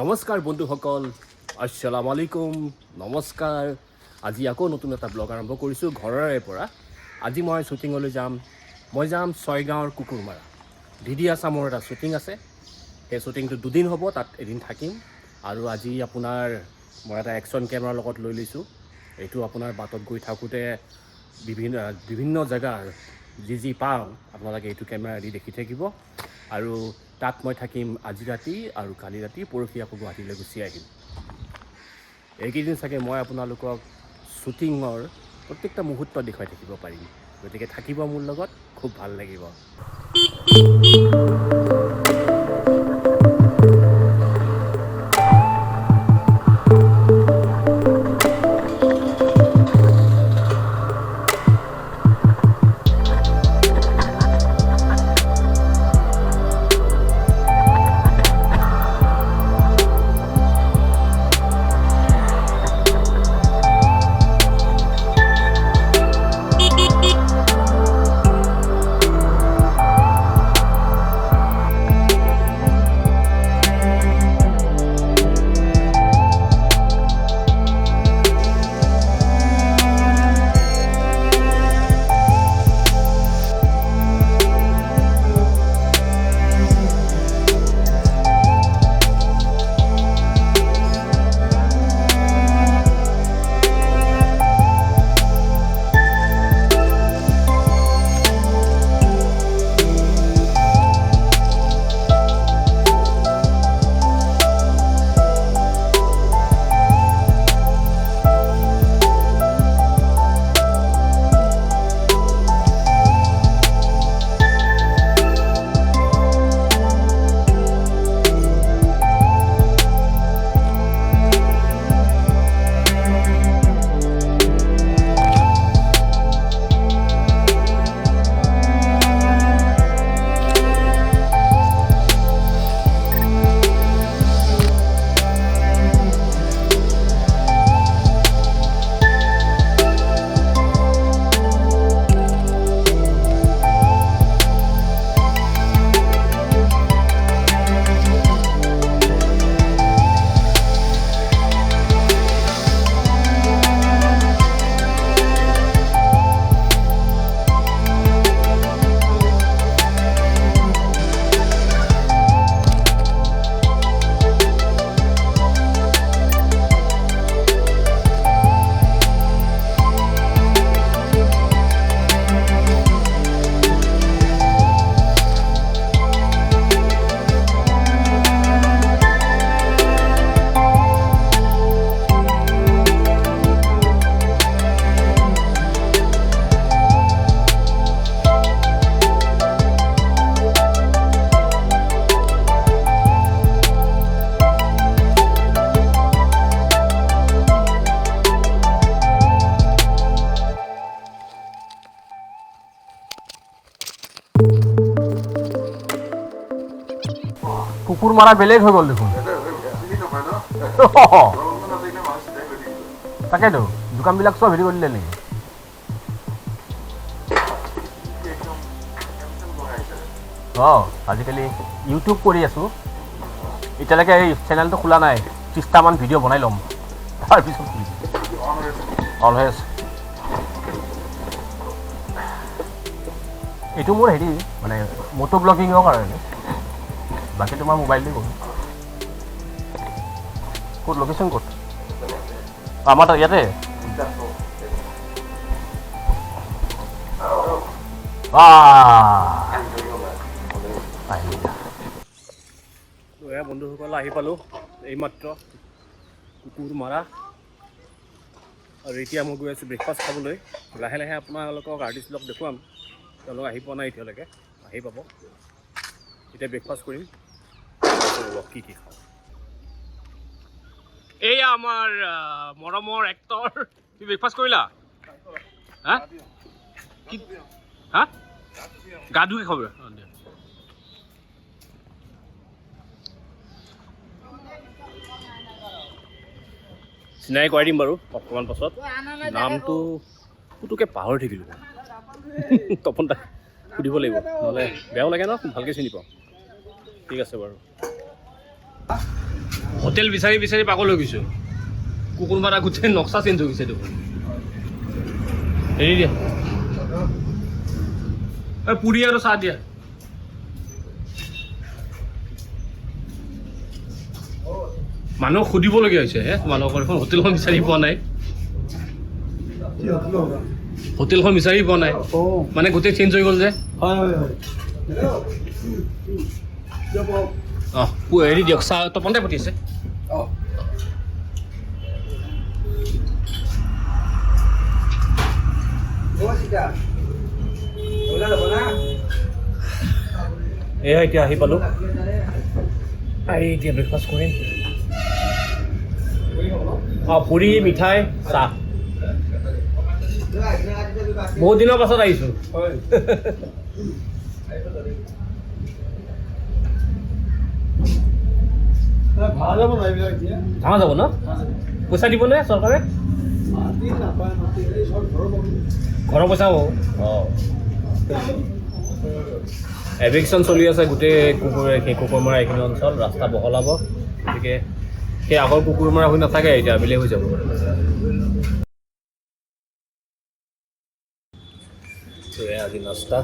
নমস্কাৰ বন্ধুসকল, আসসালামু আলাইকুম, নমস্কাৰ। আজি আকৌ নতুন এটা ব্লগ আৰম্ভ কৰিছোঁ ঘৰৰে পৰা। আজি মই শ্বুটিঙলৈ যাম। মই যাম ছয়গাঁৱৰ কুকুৰমাৰা। ডিডি আছামৰ এটা শ্বুটিং আছে। সেই শ্বুটিংটো 2 দিন হ'ব, তাত এদিন থাকিম। আৰু আজি আপোনাৰ মই এটা একশ্যন কেমেৰাৰ লগত লৈ লৈছোঁ। এইটো আপোনাৰ বাটত গৈ থাকোঁতে বিভিন্ন জেগাৰ যি পাওঁ আপোনালোকে এইটো কেমেৰা দি দেখি থাকিব। আৰু তাত মই থাকিম আজি ৰাতি আৰু কালি ৰাতি, পৰহি আকৌ গুৱাহাটীলৈ গুচি আহিম। এইকেইদিন চাগে মই আপোনালোকক শ্বুটিঙৰ প্ৰত্যেকটা মুহূৰ্ত দেখুৱাই থাকিব পাৰিম। গতিকে থাকিব মোৰ লগত, খুব ভাল লাগিব। কুকুৰ মাৰা বেলেগ হৈ গ'ল দেখোন। তাকেতো দোকানবিলাক চব হেৰি কৰি দিলে নেকি? আজিকালি ইউটিউব কৰি আছোঁ, এতিয়ালৈকে এই চেনেলটো খোলা নাই। 30টামান ভিডিঅ' বনাই ল'ম, তাৰপিছত অন হৈ আছে। এইটো মোৰ হেৰি মানে মটো ব্লগিঙৰ কাৰণে, বাকী তোমাৰ মোবাইল দি কৰোঁ। ক'ত লোকেশ্যন ক'ত? আমাৰ তাত ইয়াতে বন্ধুসকল আহি পালোঁ এইমাত্ৰ কুকুৰমাৰা। আৰু এতিয়া মই গৈ আছোঁ ব্ৰেকফাষ্ট খাবলৈ। লাহে লাহে আপোনালোকক আৰ্টিষ্টবিলাক দেখুৱাম, তেওঁলোক আহি পোৱা নাই এতিয়ালৈকে, আহি পাব। এতিয়া ব্ৰেকফাষ্ট কৰিম, কি খাওঁ। এয়া আমাৰ মৰমৰ এক্টৰ। তুমি ব্ৰেকফাষ্ট কৰিলা? হা কি হা গা ধুই খাব? চিনাকি কৰাই দিম বাৰু অকণমান পাছত। নামটো পুতুকে পাহৰি থাকিলোঁ। তপন দাক সুধিব লাগিব, নহ'লে বেয়াও লাগে ন, ভালকৈ চিনি পাওঁ। ঠিক আছে বাৰু। হোটেল বিচাৰি বিচাৰি পাগল হৈ গৈছোঁ কুকুৰ মাৰা গোটেই নক্সা চেঞ্জ হৈ গৈছে দেখোন এৰি দিয়া পুৰি আৰু চাহ দিয়া মানুহক সুধিবলগীয়া হৈছে হে তোমালোকৰ এখন হোটেলখন বিচাৰি পোৱা নাই হোটেলখন বিচাৰি পোৱা নাই মানে গোটেই চেঞ্জ হৈ গ'ল যে অঁ হেৰি দিয়ক চাহ তপনতে পঠিয়াইছে এয়া এতিয়া আহি পালোঁ এতিয়া ব্ৰেকফাষ্ট কৰিম অঁ পুৰি মিঠাই চাহ বহুত দিনৰ পাছত আহিছোঁ ভাঙা যাব ন পইচা দিবনে চৰকাৰে ঘৰৰ পইচা হ'ব অঁ এভিকশ্যন চলি আছে গোটেই কুকুৰমৰা এইখিনি অঞ্চল ৰাস্তা বহলাব গতিকে সেই আগৰ কুকুৰমৰা হৈ নাথাকে এতিয়া বেলেগ হৈ যাব আজি নাস্তা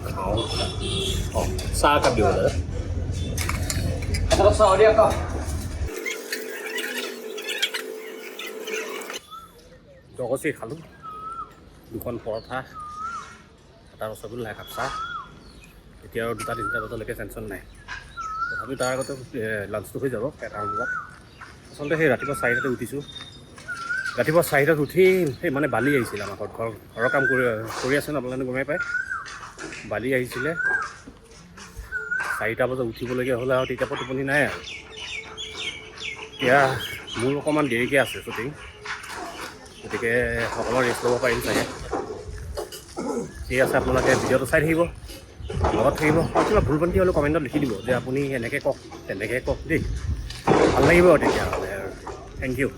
খাওঁ অঁ চাহ একাপ দিব দাদা জগচি খালোঁ দুখন পৰঠা এটা ৰসগোল্লা একাপ চাহ এতিয়া আৰু 2-3 বজালৈকে টেনশ্যন নাই তথাপি তাৰ আগতে লাঞ্চটো হৈ যাব 1টা বজাত আচলতে সেই ৰাতিপুৱা 4টাতে উঠিছোঁ ৰাতিপুৱা 4টাত উঠি সেই মানে বালি আহিছিলে আমাৰ ঘৰত ঘৰৰ কাম কৰি আছে ন আপোনালোকে গমেই পায় বালি আহিছিলে 4টা বজাত উঠিবলগীয়া হ'লে আৰু তেতিয়াৰ পৰা টোপনি নাই আৰু এতিয়া মোৰ অকণমান দেৰিকৈ আছে শ্বুটিং গতিকে সকলো ৰেষ্ট ল'ব পাৰিম চাগে ঠিক আছে আপোনালোকে ভিডিঅ'টো চাই থাকিব লগত থাকিব আৰু কিবা ভুল ভ্ৰান্তি হ'লেও কমেণ্টত লিখি দিব যে আপুনি এনেকৈ কওক তেনেকৈ কওক দেই ভাল লাগিব আৰু তেতিয়াহ'লে আৰু থেংক ইউ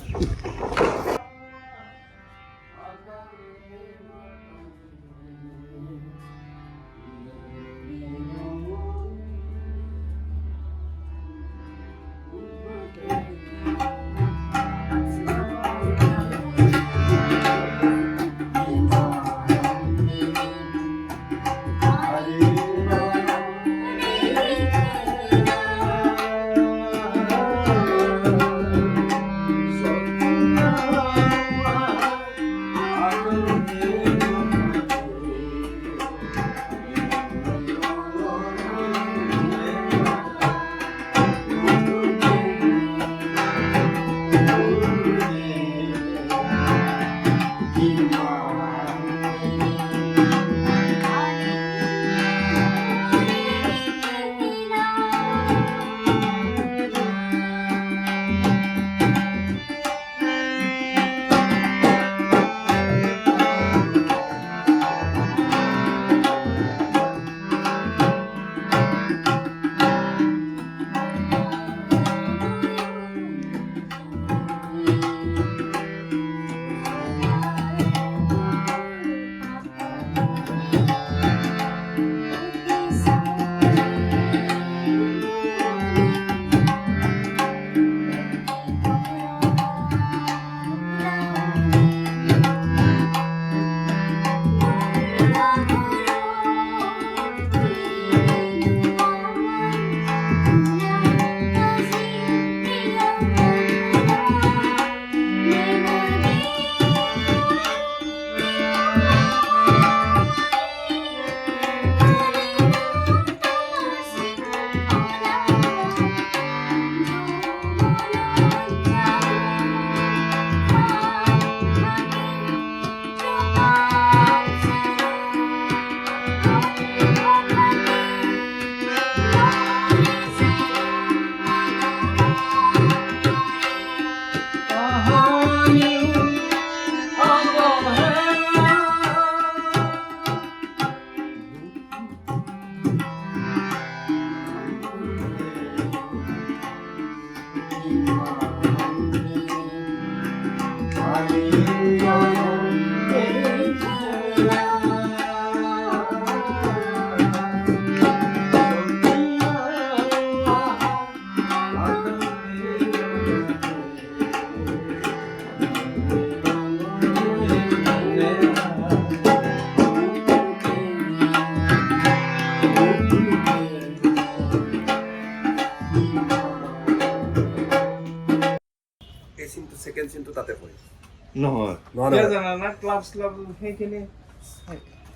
নহয় নহয়, কিয় নহয়। জানা না ক্লাব শ্লাব সেইখিনি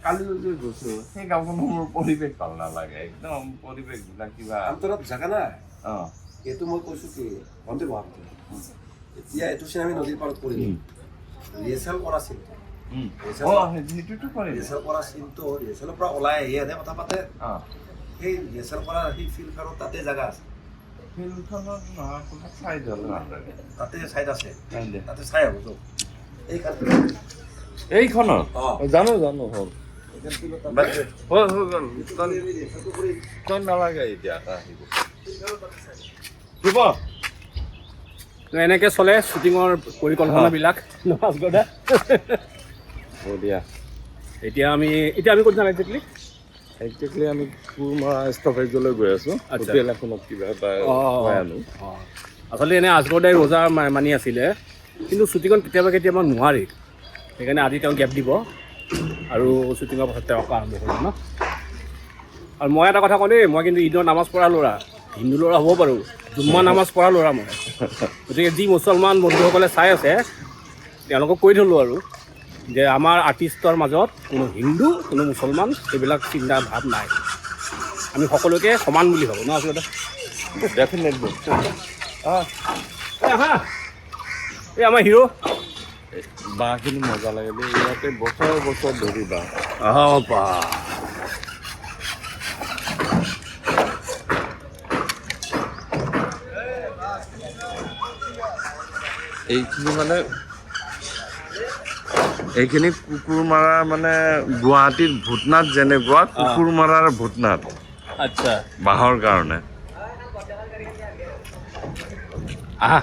কালি যদি গৈছো সেই গাঁওখনৰ মোৰ পৰিৱেশ ভাল নালাগে একদম পৰিৱেশবিলাক কিবা অন্তৰত জাগা নাই অঁ এইটো মই কৈছোঁ কি ভণ্টি ভাব এতিয়া এইটো চিনেমা আমি নদীৰ পাৰত কৰিম ৰিহাৰ্চেল কৰা চিনটো অঁ সেইটোতো পাৰিম ৰিহাৰ্চেল কৰা চিনটো ৰিহাৰ্চেলৰ পৰা ওলাই আহি ইয়াতে কথা পাতে অঁ সেই ৰিহাৰ্চেল কৰা সেই ফিল্ডখনত তাতে জাগা আছে ফিল্ডখনত নহয় ক'ৰবাত চাই যাব নালাগে তাতে ছাইড আছে চাই দে তাতে চাই হ'ব চব এই কালটো এইখনত অঁ জানো জানো হ'ল এইখন ফিল্ডত তাতে বাট হৈ গ'ল ৰিহাৰ্চেলটো কৰি তই নালাগে এতিয়া আহিব দিব তো এনেকৈ চলে শ্বুটিঙৰ পৰিকল্পনাবিলাক নমস্কাৰ দা হ'ব দিয়া এতিয়া আমি ক'ত যাম একজেক্টলি একজেক্টলি আমি কুৰমাৰা ষ্টপেজলৈ গৈ আছোঁ আচ্ছা। হোটেল এখনত কিবা এটা খুৱাই আনো অঁ আচলতে এনেই আজগদাই ৰোজা মানি আছিলে কিন্তু শ্বুটিঙত কেতিয়াবা নোৱাৰি সেইকাৰণে আজি তেওঁ গেপ দিব আৰু শ্বুটিঙৰ পাছত তেওঁ আৰম্ভ কৰিব ন আৰু মই এটা কথা কওঁ দেই মই কিন্তু ঈদৰ নামাজ পঢ়া ল'ৰা হিন্দু ল'ৰা হ'ব পাৰোঁ জুম্মা নামাজ পঢ়া ল'ৰা মই গতিকে যি মুছলমান বন্ধুসকলে চাই আছে তেওঁলোকক কৈ থ'লোঁ আৰু যে আমাৰ আৰ্টিষ্টৰ মাজত কোনো হিন্দু কোনো মুছলমান এইবিলাক চিন্তা ভাৱ নাই আমি সকলোকে সমান বুলি ভাবোঁ ন আচলতে ডেফিনেটলি আহা এই আমাৰ হিৰো বাঁহখিনি মজা লাগে দেই ইয়াতে বছৰ ধৰি বাঁহ আহা বা এইখিনি মানে এইখিনি কুকুৰমাৰা মানে গুৱাহাটীৰ ভূটনাথ যেনেকুৱা কুকুৰমাৰাৰ ভূটনাথ আচ্ছা বাঁহৰ কাৰণে আহা